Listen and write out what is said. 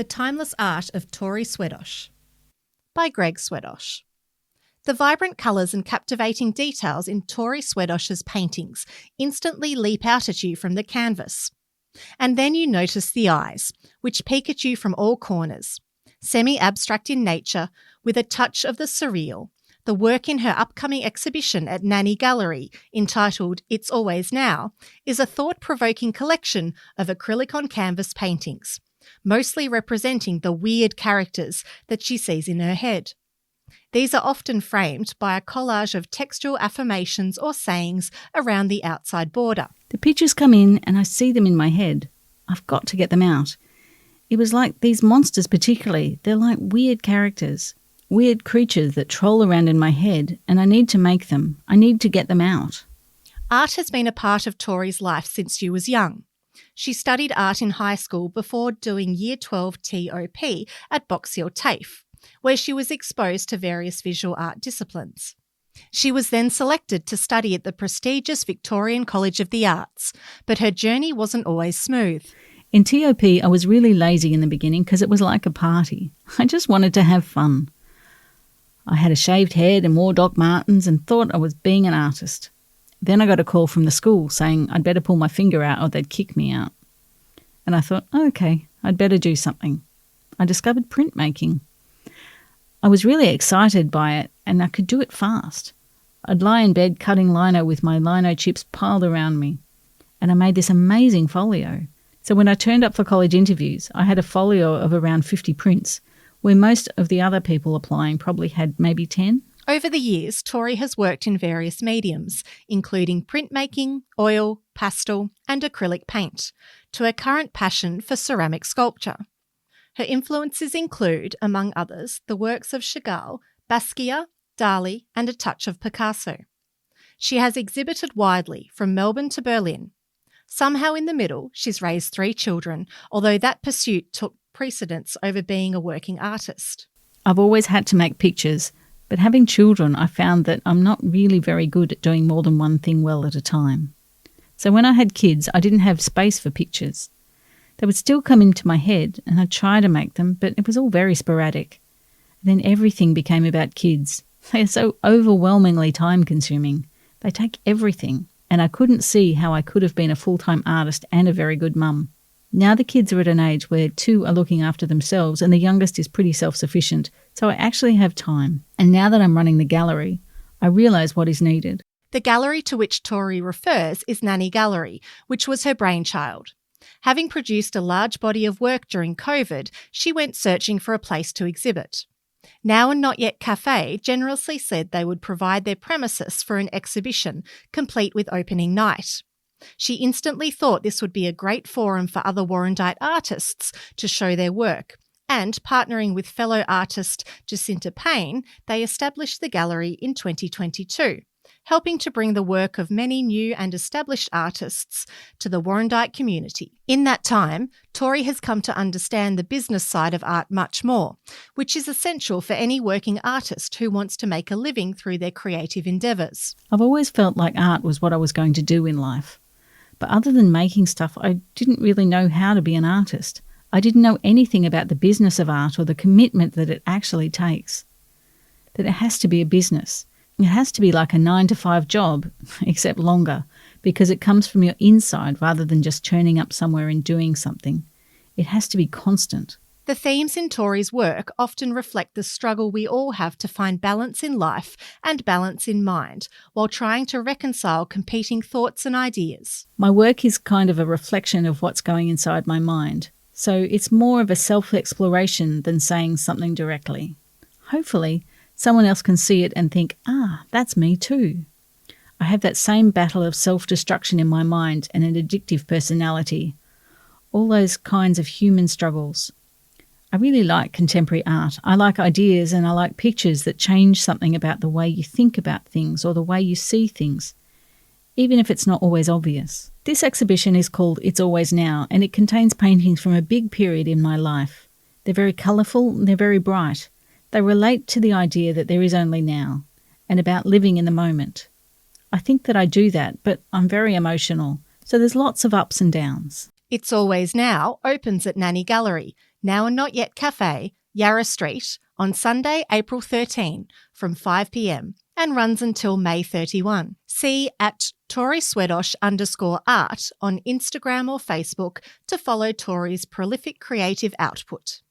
The Timeless Art of Tori Swedosh by Greg Swedosh. The vibrant colours and captivating details in Tori Swedosh's paintings instantly leap out at you from the canvas. And then you notice the eyes, which peek at you from all corners. Semi-abstract in nature, with a touch of the surreal, the work in her upcoming exhibition at Nanny Gallery, entitled It's Always Now, is a thought-provoking collection of acrylic on canvas paintings, mostly representing the weird characters that she sees in her head. These are often framed by a collage of textual affirmations or sayings around the outside border. The pictures come in and I see them in my head. I've got to get them out. It was like these monsters particularly. They're like weird characters, weird creatures that troll around in my head, and I need to make them. I need to get them out. Art has been a part of Tori's life since she was young. She studied art in high school before doing Year 12 TOP at Box Hill TAFE, where she was exposed to various visual art disciplines. She was then selected to study at the prestigious Victorian College of the Arts, but her journey wasn't always smooth. In TOP, I was really lazy in the beginning because it was like a party. I just wanted to have fun. I had a shaved head and wore Doc Martens and thought I was being an artist. Then I got a call from the school saying I'd better pull my finger out or they'd kick me out. And I thought, okay, I'd better do something. I discovered printmaking. I was really excited by it and I could do it fast. I'd lie in bed cutting lino with my lino chips piled around me. And I made this amazing folio. So when I turned up for college interviews, I had a folio of around 50 prints, where most of the other people applying probably had maybe 10. Over the years, Tori has worked in various mediums, including printmaking, oil, pastel and acrylic paint, to her current passion for ceramic sculpture. Her influences include, among others, the works of Chagall, Basquiat, Dali and a touch of Picasso. She has exhibited widely, from Melbourne to Berlin. Somehow in the middle, she's raised 3 children, although that pursuit took precedence over being a working artist. I've always had to make pictures, but having children, I found that I'm not really very good at doing more than one thing well at a time. So when I had kids, I didn't have space for pictures. They would still come into my head and I'd try to make them, but it was all very sporadic. Then everything became about kids. They are so overwhelmingly time-consuming. They take everything, and I couldn't see how I could have been a full-time artist and a very good mum. Now the kids are at an age where 2 are looking after themselves and the youngest is pretty self-sufficient, so I actually have time. And now that I'm running the gallery, I realise what is needed. The gallery to which Tori refers is Nanny Gallery, which was her brainchild. Having produced a large body of work during COVID, she went searching for a place to exhibit. Now and Not Yet Cafe generously said they would provide their premises for an exhibition, complete with opening night. She instantly thought this would be a great forum for other Warrandyte artists to show their work, and partnering with fellow artist Jacinta Payne, they established the gallery in 2022, helping to bring the work of many new and established artists to the Warrandyte community. In that time, Tori has come to understand the business side of art much more, which is essential for any working artist who wants to make a living through their creative endeavours. I've always felt like art was what I was going to do in life. But other than making stuff, I didn't really know how to be an artist. I didn't know anything about the business of art or the commitment that it actually takes. That it has to be a business. It has to be like a 9-to-5 job, except longer, because it comes from your inside rather than just turning up somewhere and doing something. It has to be constant. The themes in Tori's work often reflect the struggle we all have to find balance in life and balance in mind, while trying to reconcile competing thoughts and ideas. My work is kind of a reflection of what's going inside my mind, so it's more of a self-exploration than saying something directly. Hopefully, someone else can see it and think, that's me too. I have that same battle of self-destruction in my mind and an addictive personality. All those kinds of human struggles. I really like contemporary art. I like ideas and I like pictures that change something about the way you think about things or the way you see things, even if it's not always obvious. This exhibition is called It's Always Now, and it contains paintings from a big period in my life. They're very colourful and they're very bright. They relate to the idea that there is only now and about living in the moment. I think that I do that, but I'm very emotional, so there's lots of ups and downs. It's Always Now opens at Nanny Gallery, Now and Not Yet Cafe, Yarra Street, on Sunday, April 13 from 5 p.m. and runs until May 31. See at Tori Swedosh _art on Instagram or Facebook to follow Tori's prolific creative output.